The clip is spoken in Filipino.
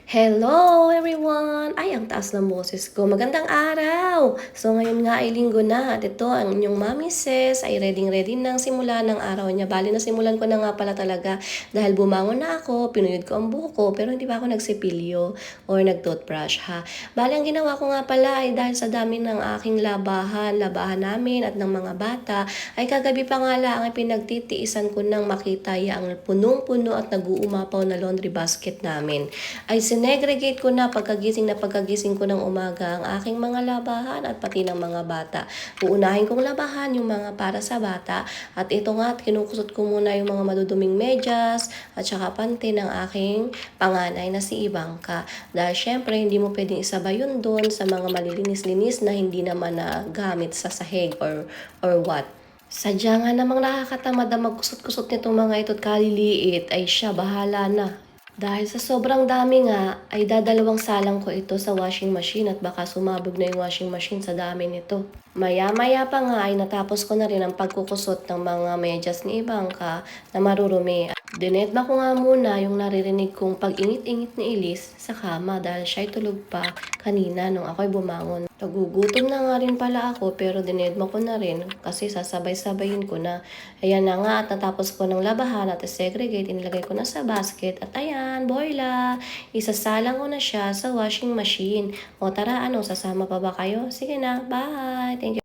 Hello everyone! Ay, ang taas ng boses ko. Magandang araw! So ngayon nga ay linggo na at ito ang inyong mami sis ay ready ng simula ng araw niya. Bali na simulan ko na nga pala talaga dahil bumangon na ako, pinuyod ko ang buhok ko pero hindi pa ako nagsipilyo or nag-toothbrush ha. Bali ang ginawa ko nga pala ay dahil sa dami ng aking labahan namin at ng mga bata ay kagabi pa nga lang ay pinagtitiisan ko nang makita ang punong-puno at nag-uumapaw na laundry basket namin. Ay sinegregate ko na pagkagising ko ng umaga ang aking mga labahan at pati ng mga bata. Uunahin kong labahan yung mga para sa bata at ito nga at kinukusot ko muna yung mga maduduming medyas at saka panty ng aking panganay na si Ivanka. Dahil syempre hindi mo pwedeng isabay yun doon sa mga malilinis-linis na hindi naman na gamit sa sahig or what. Sadya nga namang nakakatamad ang magkusot-kusot nitong mga ito't kaliliit ay siya bahala na. Dahil sa sobrang dami nga, ay dadalawang salang ko ito sa washing machine at baka sumabog na yung washing machine sa dami nito. Maya-maya pa nga ay natapos ko na rin ang pagkukusot ng mga medyas ni Ivanka na marurumi. Dinedma ko nga muna yung naririnig kong pag-ingit-ingit ni Elise sa kama dahil siya'y tulog pa kanina nung ako'y bumangon. Nagugutom na nga rin pala ako pero dinedma ko na rin kasi sasabay-sabayin ko na. Ayan na nga at natapos ko ng labahan at segregate, inilagay ko na sa basket at ayan, boyla, isasalang ko na siya sa washing machine. O tara, sasama pa ba kayo? Sige na, bye! Thank you.